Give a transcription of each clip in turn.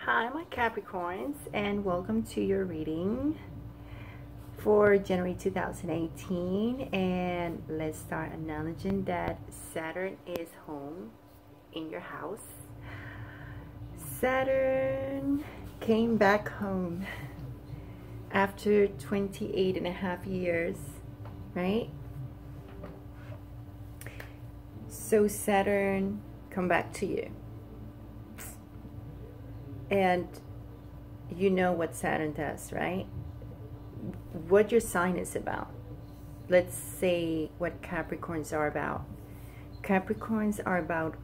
Hi, my Capricorns, and welcome to your reading for January 2018. And let's start acknowledging that Saturn is home in your house. Saturn came back home after 28.5 years, right? So Saturn come back to you. And you know what Saturn does, right? What your sign is about. Let's say what Capricorns are about. Capricorns are about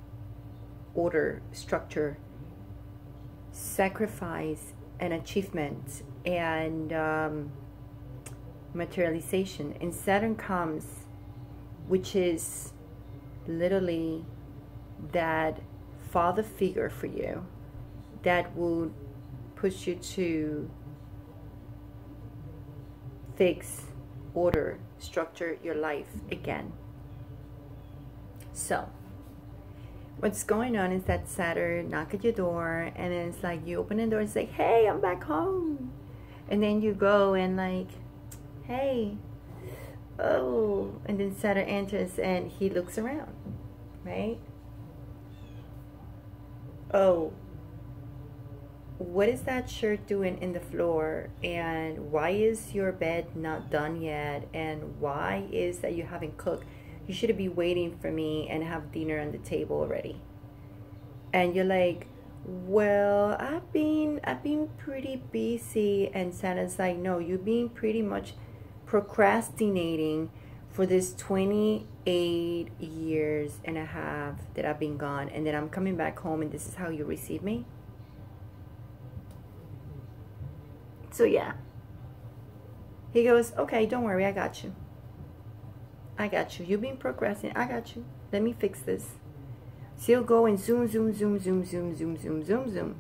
order, structure, sacrifice, and achievement, and materialization. And Saturn comes, which is literally that father figure for you that would push you to fix, order, structure your life again. So what's going on is that Saturn knock at your door, and then it's like you open the door and say, hey, I'm back home. And then you go and like, hey, oh, and then Saturn enters and he looks around, right? Oh, what is that shirt doing in the floor? And why is your bed not done yet? And why is that you haven't cooked? You should be waiting for me and have dinner on the table already. And you're like, well, I've been pretty busy. And Saturn's like, no, you've been pretty much procrastinating for this 28.5 years that I've been gone, and then I'm coming back home, and this is how you receive me. So yeah, he goes, okay, don't worry, I got you. I got you. You've been procrastinating. I got you. Let me fix this. So he'll go and zoom, zoom, zoom, zoom, zoom, zoom, zoom, zoom, zoom.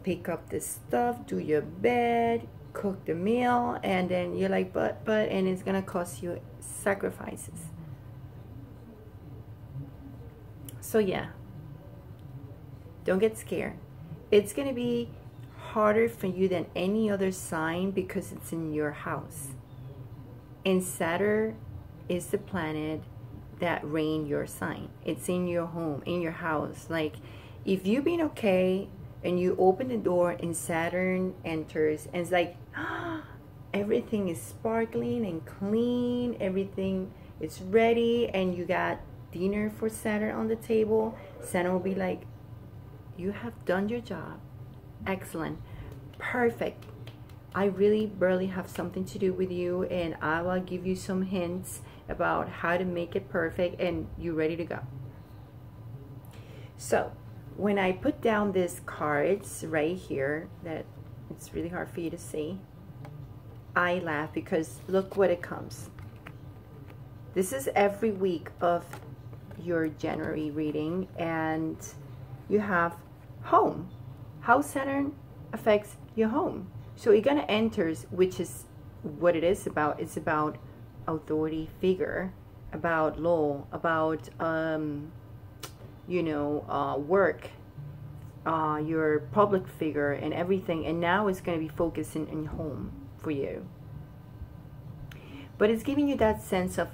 Pick up the stuff, do your bed, cook the meal, and then you're like, but, and it's gonna cost you sacrifices. So yeah, don't get scared. It's gonna be harder for you than any other sign because it's in your house. And Saturn is the planet that reigns your sign. It's in your home, in your house. Like if you've been okay and you open the door and Saturn enters and it's like, everything is sparkling and clean, everything is ready, and you got dinner for Saturn on the table, Saturn will be like, you have done your job. Excellent. Perfect. I really barely have something to do with you, and I will give you some hints about how to make it perfect, and you're ready to go. So when I put down these cards right here, that it's really hard for you to see, I laugh because look what it comes. This is every week of your January reading, and you have home. How Saturn affects your home. So you're gonna enter, which is what it is about. It's about authority figure, about law, about work, your public figure and everything. And now it's gonna be focusing in home for you. But it's giving you that sense of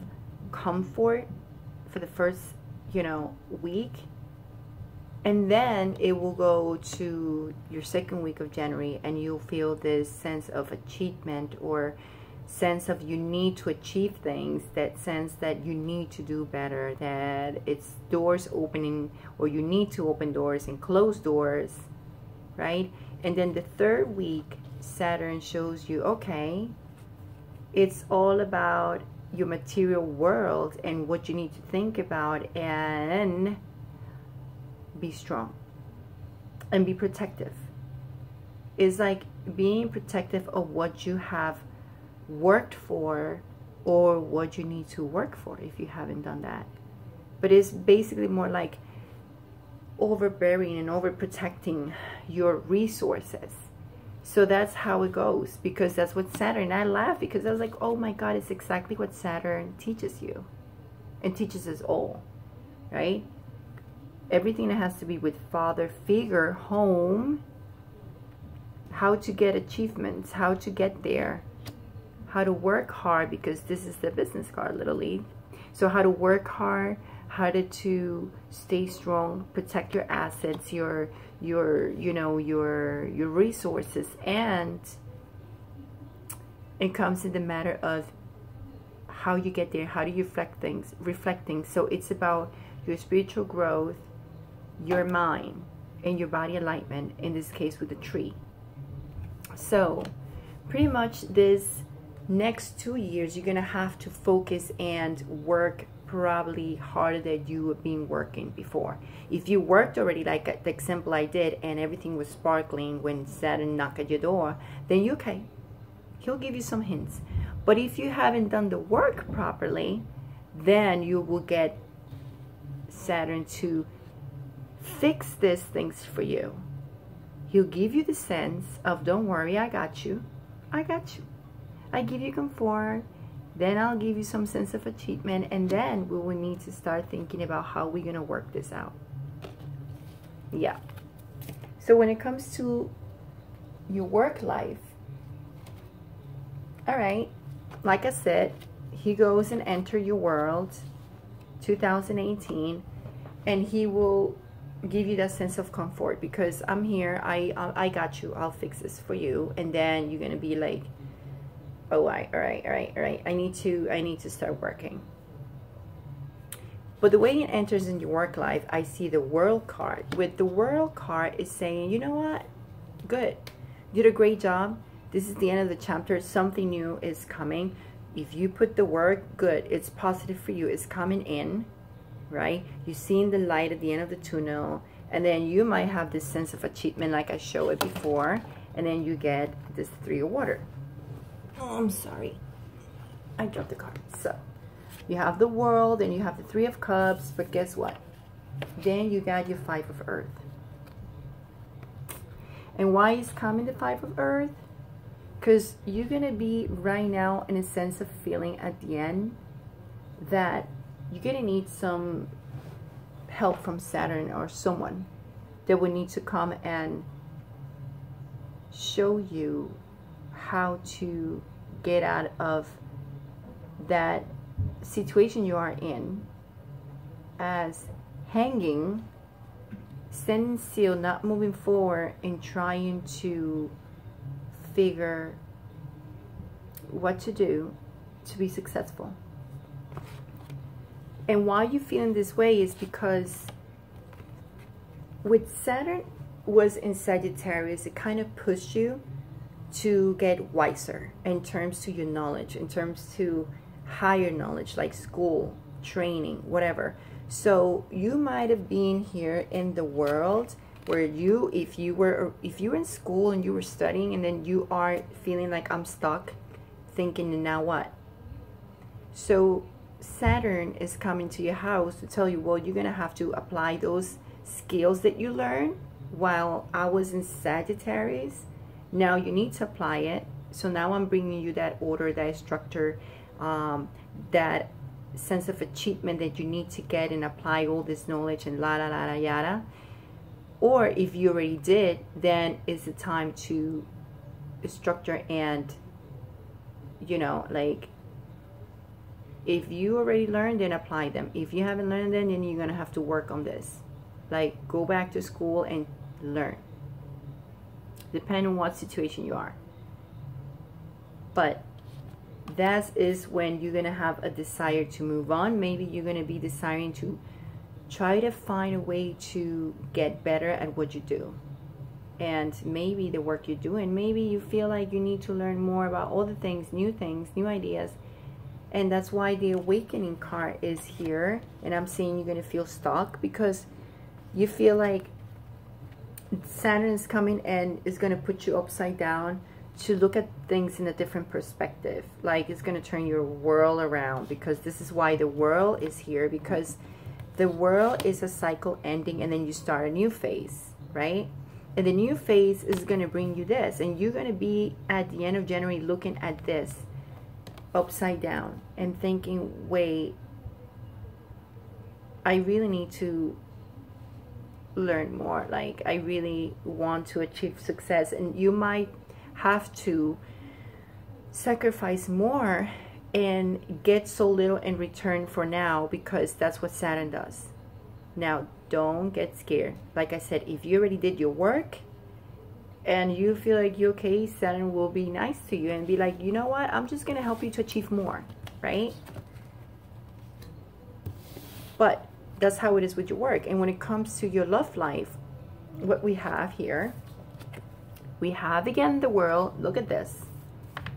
comfort for the first, week. And then it will go to your second week of January, and you'll feel this sense of achievement, or sense of you need to achieve things, that sense that you need to do better, that it's doors opening, or you need to open doors and close doors, right? And then the third week, Saturn shows you, okay, it's all about your material world and what you need to think about, and be strong and be protective. It's like being protective of what you have worked for, or what you need to work for if you haven't done that. But it's basically more like overbearing and overprotecting your resources. So that's how it goes, because that's what Saturn, I laugh because I was like, oh my God, it's exactly what Saturn teaches you and teaches us all, right? everything that has to be with father figure, home, how to get achievements, how to get there, how to work hard, because this is the business card, little league. So how to work hard, how to stay strong, protect your assets, your resources, and it comes in the matter of how you get there, how do you reflect things. So it's about your spiritual growth, your mind, and your body alignment, in this case with the tree. So pretty much this next 2 years, you're going to have to focus and work probably harder than you have been working before. If you worked already, like the example I did, and everything was sparkling when Saturn knocked at your door, then you're okay. He'll give you some hints. But if you haven't done the work properly, then you will get Saturn to fix these things for you. He'll give you the sense of, don't worry, I got you. I got you. I give you comfort. Then I'll give you some sense of achievement. And then we will need to start thinking about how we're going to work this out. Yeah. So when it comes to your work life, all right, like I said, he goes and enter your world 2018, and he will give you that sense of comfort, because I'm here, I got you, I'll fix this for you. And then you're gonna be like, oh, all right, I need to start working. But the way it enters in your work life, I see the World card. With the World card is saying, you know what, good, you did a great job, this is the end of the chapter, something new is coming. If you put the work, good, it's positive for you, it's coming in, right? You're seeing the light at the end of the tunnel, and then you might have this sense of achievement like I showed it before, and then you get this 3 of water. Oh, I'm sorry, I dropped the card. So you have the World, and you have the 3 of Cups, but guess what? Then you got your 5 of Earth. And why is coming the 5 of Earth? Because you're going to be right now in a sense of feeling at the end that you're going to need some help from Saturn, or someone that will need to come and show you how to get out of that situation you are in, as hanging, standing still, not moving forward, and trying to figure what to do to be successful. And why you feeling this way is because with Saturn was in Sagittarius, it kind of pushed you to get wiser in terms to your knowledge, in terms to higher knowledge, like school, training, whatever. So you might have been here in the world where you, if you were in school and you were studying, and then you are feeling like, I'm stuck, thinking, now what? So Saturn is coming to your house to tell you, well, you're gonna have to apply those skills that you learned while I was in Sagittarius. Now you need to apply it. So now I'm bringing you that order, that structure, that sense of achievement that you need to get and apply all this knowledge and yada. Or if you already did, then it's the time to structure and, you know, like, if you already learned, then apply them. If you haven't learned them, then you're going to have to work on this. Like, go back to school and learn. Depending on what situation you are. But that is when you're going to have a desire to move on. Maybe you're going to be desiring to try to find a way to get better at what you do. And maybe the work you're doing, maybe you feel like you need to learn more about all the things, new ideas. And that's why the Awakening card is here. And I'm saying you're going to feel stuck because you feel like Saturn is coming and is going to put you upside down to look at things in a different perspective. Like, it's going to turn your world around, because this is why the world is here, because the world is a cycle ending and then you start a new phase, right? And the new phase is going to bring you this, and you're going to be at the end of January looking at this upside down and thinking, wait, I really need to learn more. Like, I really want to achieve success, and you might have to sacrifice more and get so little in return for now, because that's what Saturn does. Now, don't get scared. Like I said, if you already did your work and you feel like you're okay, Saturn will be nice to you and be like, you know what, I'm just gonna help you to achieve more, right? But that's how it is with your work. And when it comes to your love life, what we have here, we have again the World. Look at this.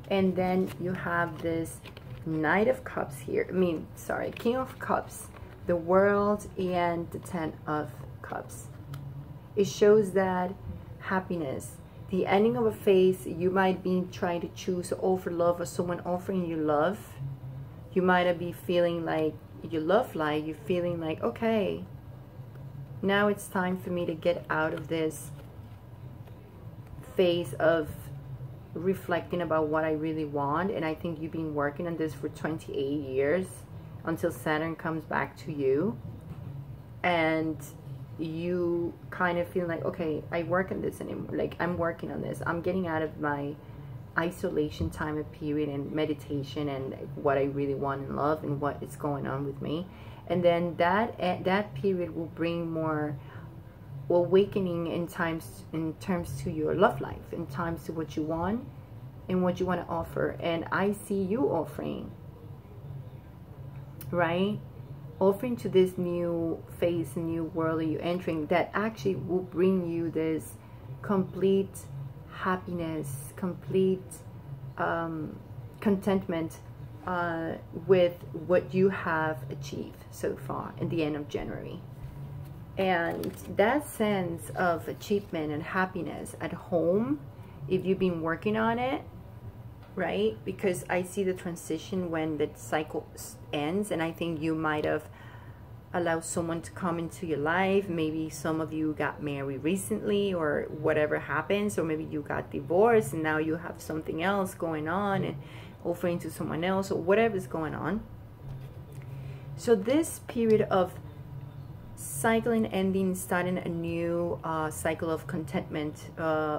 And then you have this Knight of Cups here. King of Cups, the World, and the Ten of Cups. It shows that happiness, the ending of a phase. You might be trying to choose to offer love, or someone offering you love. You might be feeling like your love life, you're feeling like, okay, now it's time for me to get out of this phase of reflecting about what I really want. And I think you've been working on this for 28 years until Saturn comes back to you, and you kind of feel like, okay, I work on this anymore. Like, I'm working on this. I'm getting out of my isolation time and period and meditation and what I really want in love and what is going on with me. And then that period will bring more awakening in terms to your love life, in terms to what you want and what you want to offer. And I see you offering, right? Offering to this new phase, new world that you're entering, that actually will bring you this complete happiness, complete contentment with what you have achieved so far in the end of January. And that sense of achievement and happiness at home, if you've been working on it, right? Because I see the transition when the cycle ends, and I think you might have allowed someone to come into your life. Maybe some of you got married recently, or whatever happens, or maybe you got divorced and now you have something else going on and offering to someone else, or whatever's going on. So this period of cycling, ending, starting a new cycle of contentment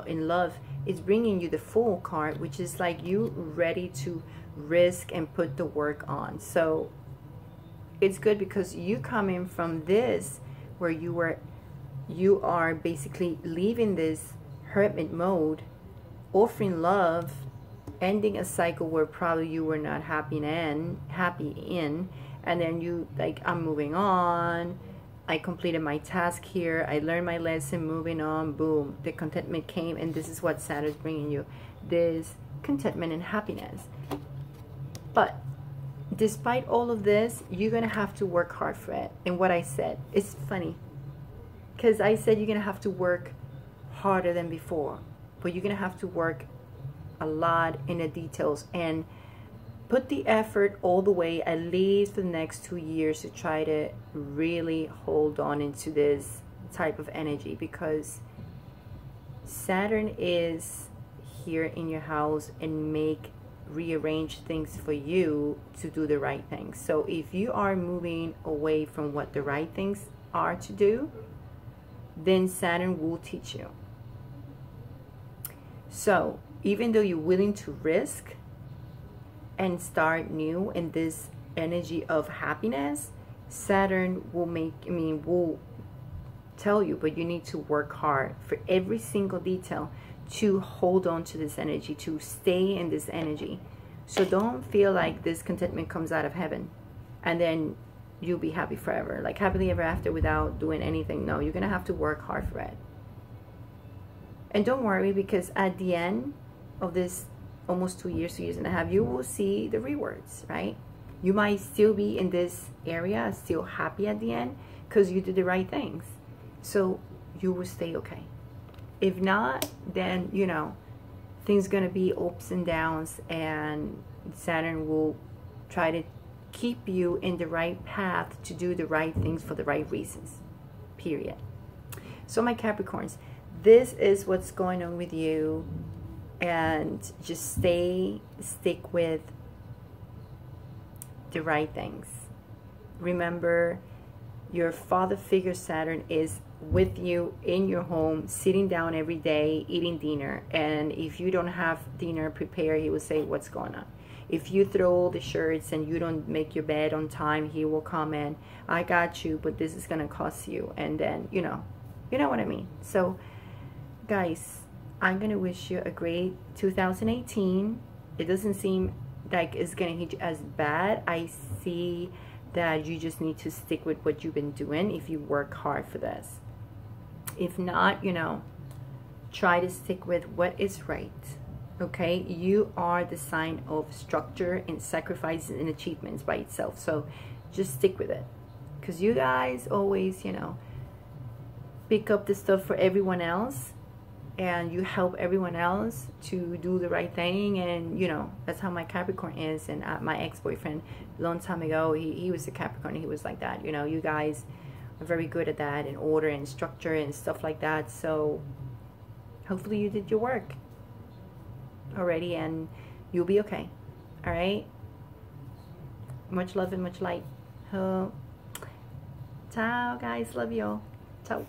in love is bringing you the Fool card, which is like you ready to risk and put the work on. So it's good because you come in from this where you are basically leaving this hermit mode, offering love, ending a cycle where probably you were not happy in, and then you like, I'm moving on, I completed my task here, I learned my lesson, moving on, boom, the contentment came. And this is what Saturn's bringing you, this contentment and happiness. But despite all of this, you're gonna have to work hard for it. And what I said, it's funny, because I said you're gonna have to work harder than before, but you're gonna have to work a lot in the details and put the effort all the way, at least for the next 2 years, to try to really hold on into this type of energy, because Saturn is here in your house and rearrange things for you to do the right things. So if you are moving away from what the right things are to do, then Saturn will teach you. So even though you're willing to risk and start new in this energy of happiness, Saturn will tell you, but you need to work hard for every single detail to hold on to this energy, to stay in this energy. So don't feel like this contentment comes out of heaven and then you'll be happy forever, like happily ever after without doing anything. No, you're gonna have to work hard for it. And don't worry, because at the end of this almost 2 years, 2 years and a half, you will see the rewards, right? You might still be in this area, still happy at the end, because you did the right things. So you will stay okay. If not, then, you know, things gonna be ups and downs, and Saturn will try to keep you in the right path to do the right things for the right reasons, period. So my Capricorns, this is what's going on with you, and just stick with the right things. Remember, your father figure Saturn is with you in your home, sitting down every day, eating dinner. And if you don't have dinner prepared, he will say, what's going on? If you throw all the shirts and you don't make your bed on time, he will come in, I got you, but this is going to cost you. And then, you know what I mean? So, guys, I'm going to wish you a great 2018. It doesn't seem like it's going to hit you as bad. I see that you just need to stick with what you've been doing if you work hard for this. If not, you know, try to stick with what is right. Okay, you are the sign of structure and sacrifices and achievements by itself. So just stick with it, because you guys always, you know, pick up the stuff for everyone else, and you help everyone else to do the right thing. And you know, that's how my Capricorn is. And my ex-boyfriend a long time ago, he was a Capricorn. He was like that. You know, you guys are very good at that, and order and structure and stuff like that. So hopefully you did your work already, and you'll be okay. All right, much love and much light. Ciao guys, love you all. Ciao.